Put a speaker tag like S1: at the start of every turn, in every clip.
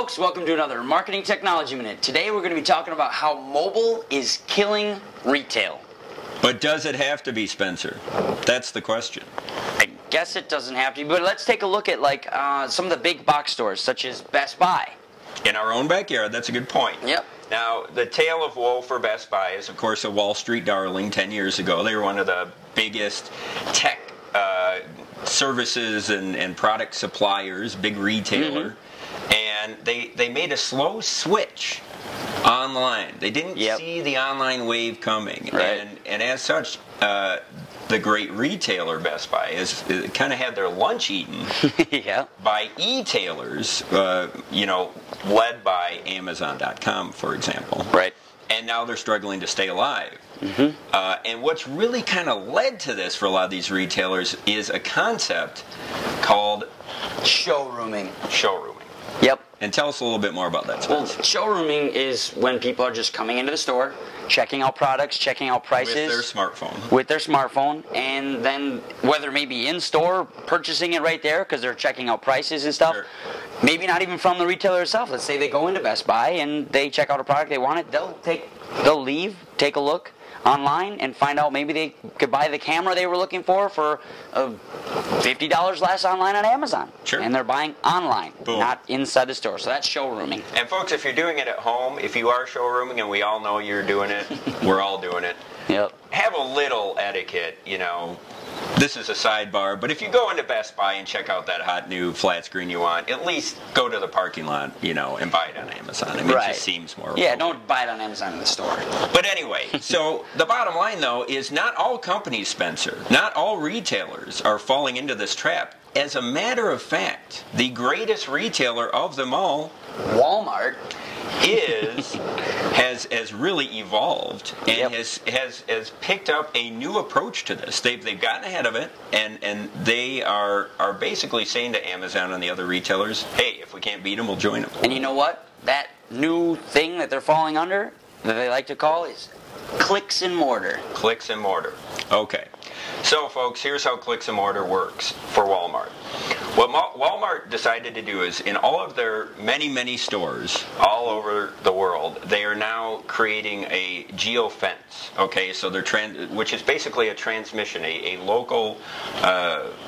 S1: folks, welcome to another Marketing Technology Minute. Today we're going to be talking about how mobile is killing retail.
S2: But does it have to be, Spencer? That's the question.
S1: I guess it doesn't have to be, but let's take a look at some of the big box stores, such as Best Buy.
S2: In our own backyard, that's a good point.
S1: Yep.
S2: Now, the tale of woe for Best Buy is, of course, a Wall Street darling 10 years ago. They were one of the biggest tech services and product suppliers, big retailer. And they made a slow switch online. They didn't see the online wave coming.
S1: Right.
S2: And as such, the great retailer Best Buy is kind of had their lunch eaten by e-tailers, led by Amazon.com, for example.
S1: Right.
S2: And now they're struggling to stay alive. And what's really kind of led to this for a lot of these retailers is a concept called
S1: showrooming.
S2: Yep. And tell us a little bit more about that, Spencer.
S1: Well, showrooming is when people are just coming into the store, checking out products, checking out prices.
S2: With their
S1: smartphone. And then whether maybe in store, purchasing it right there because they're checking out prices and stuff.
S2: Sure.
S1: Maybe not even from the retailer itself. Let's say they go into Best Buy and they check out a product they want it. They'll leave, take a look online and find out maybe they could buy the camera they were looking for $50 less online on Amazon.
S2: Sure.
S1: And they're buying online,
S2: Boom.
S1: not inside the store. So that's showrooming.
S2: And folks, if you're doing it at home, if you are showrooming, and we all know you're doing it, we're all doing it.
S1: Yep.
S2: Have a little etiquette, This is a sidebar, but if you go into Best Buy and check out that hot new flat screen you want, at least go to the parking lot, and buy it on Amazon. I mean, it just seems more appropriate.
S1: Yeah, don't buy it on Amazon in the store.
S2: But anyway, so the bottom line, though, is not all companies, Spencer, not all retailers are falling into this trap. As a matter of fact, the greatest retailer of them all,
S1: Walmart,
S2: has really evolved and has picked up a new approach to this. They've gotten ahead of it, and they are basically saying to Amazon and the other retailers, hey, if we can't beat them, we'll join them.
S1: And you know what? That new thing that they're falling under, that they like to call, is clicks and mortar.
S2: Clicks and mortar. Okay. So, folks, here's how clicks and mortar works for Walmart. What Walmart decided to do is, in all of their many stores all over the world, they are now creating a geofence. Okay, so they're which is basically a transmission, a local,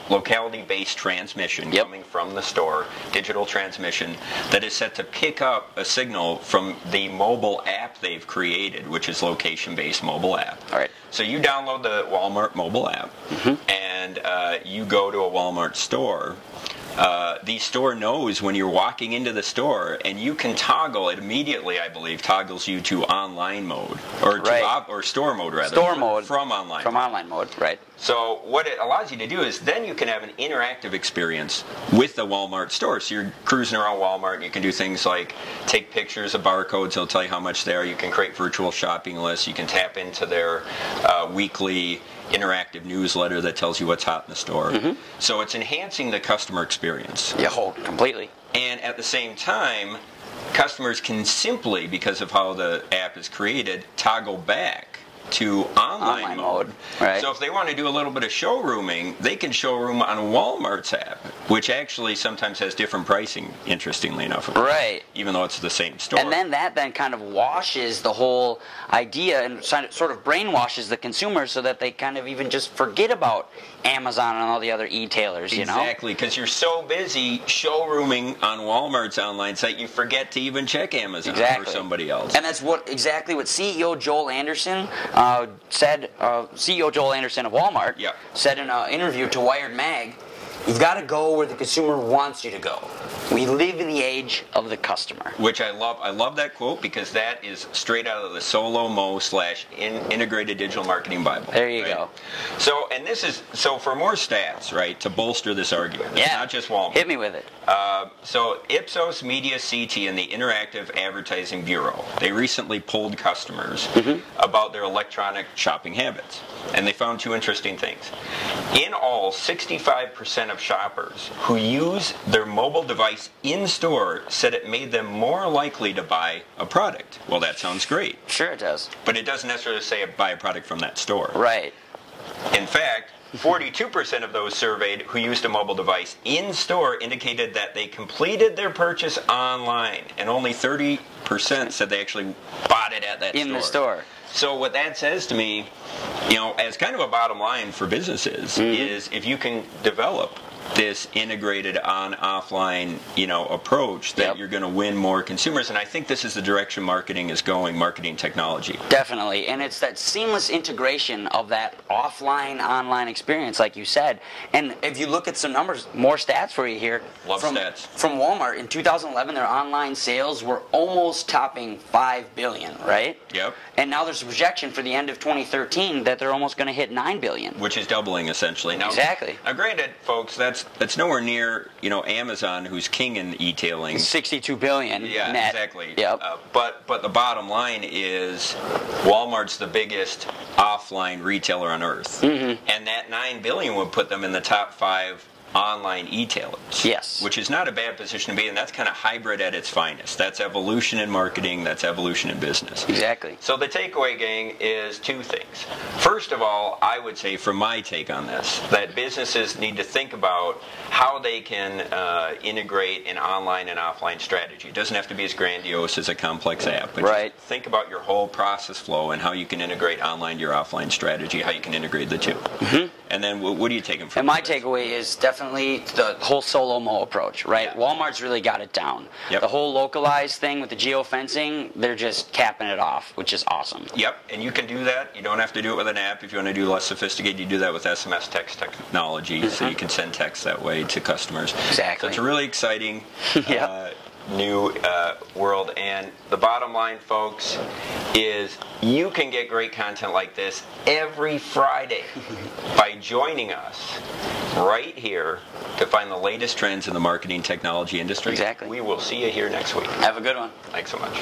S2: locality-based transmission coming from the store, digital transmission that is set to pick up a signal from the mobile app they've created, which is location-based mobile app.
S1: All right.
S2: So you download the Walmart mobile app, and you go to a Walmart store. The store knows when you're walking into the store, and you can toggle it immediately. I believe toggles you to online mode or or store mode rather.
S1: Store mode
S2: from online.
S1: From online mode, right?
S2: So what it allows you to do is then you can have an interactive experience with the Walmart store. So you're cruising around Walmart, and you can do things like take pictures of barcodes. They'll tell you how much they are. You can create virtual shopping lists. You can tap into their weekly interactive newsletter that tells you what's hot in the store. So it's enhancing the customer experience.
S1: Yeah, completely.
S2: And at the same time, customers can simply, because of how the app is created, toggle back to online mode.
S1: Right.
S2: So if they want to do a little bit of showrooming, they can showroom on Walmart's app, which actually sometimes has different pricing, interestingly enough.
S1: Right.
S2: Even though it's the same store.
S1: And then that kind of washes the whole idea and sort of brainwashes the consumers so that they kind of even just forget about Amazon and all the other e-tailers,
S2: Exactly, because you're so busy showrooming on Walmart's online site, you forget to even check Amazon or somebody else.
S1: And that's exactly what CEO Joel Anderson said. CEO Joel Anderson of Walmart said in an interview to Wired Mag, you've got to go where the consumer wants you to go. We live in the age of the customer.
S2: Which I love. I love that quote because that is straight out of the SoLoMo / Integrated Digital Marketing Bible.
S1: There you go.
S2: So, and this is, for more stats, right, to bolster this argument. It's not just Walmart.
S1: Hit me with it.
S2: So Ipsos Media CT and the Interactive Advertising Bureau, they recently polled customers about their electronic shopping habits. And they found two interesting things. In all, 65% of shoppers who use their mobile device in-store said it made them more likely to buy a product. Well, that sounds great.
S1: Sure it does.
S2: But it doesn't necessarily say buy a product from that store.
S1: Right.
S2: In fact, 42% of those surveyed who used a mobile device in-store indicated that they completed their purchase online, and only 30% said they actually bought it at that store.
S1: In the store.
S2: So what that says to me, as kind of a bottom line for businesses, is if you can develop this integrated on-offline, approach, that you're going to win more consumers. And I think this is the direction marketing is going, marketing technology.
S1: Definitely. And it's that seamless integration of that offline-online experience, like you said. And if you look at some numbers, more stats for you here.
S2: Love stats.
S1: From Walmart, in 2011, their online sales were almost topping $5 billion, right?
S2: Yep.
S1: And now there's a projection for the end of 2013 that they're almost going to hit $9 billion.
S2: Which is doubling, essentially. Now,
S1: exactly.
S2: Now, granted, folks, that's nowhere near, Amazon, who's king in e-tailing.
S1: $62 billion
S2: yeah,
S1: net.
S2: Exactly.
S1: Yep.
S2: But the bottom line is Walmart's the biggest offline retailer on earth. And that $9 billion would put them in the top 5 online e-tailers.
S1: Yes.
S2: Which is not a bad position to be in. That's kind of hybrid at its finest. That's evolution in marketing. That's evolution in business.
S1: Exactly.
S2: So the takeaway, gang, is 2 things. First of all, I would say, from my take on this, that businesses need to think about how they can integrate an online and offline strategy. It doesn't have to be as grandiose as a complex app. But
S1: right.
S2: Just think about your whole process flow and how you can integrate online to your offline strategy, how you can integrate the two. And then what are you taking from
S1: And my takeaway is definitely the whole SoLoMo approach, right?
S2: Yeah.
S1: Walmart's really got it down.
S2: Yep.
S1: The whole localized thing with the geofencing, they're just capping it off, which is awesome.
S2: Yep, and you can do that. You don't have to do it with an app. If you want to do less sophisticated, you do that with SMS text technology, so you can send text that way to customers.
S1: Exactly.
S2: So it's a really exciting
S1: Yep.
S2: New world. And the bottom line, folks, is you can get great content like this every Friday by joining us right here to find the latest trends in the marketing technology industry.
S1: Exactly.
S2: We will see you here next week.
S1: Have a good one.
S2: Thanks so much.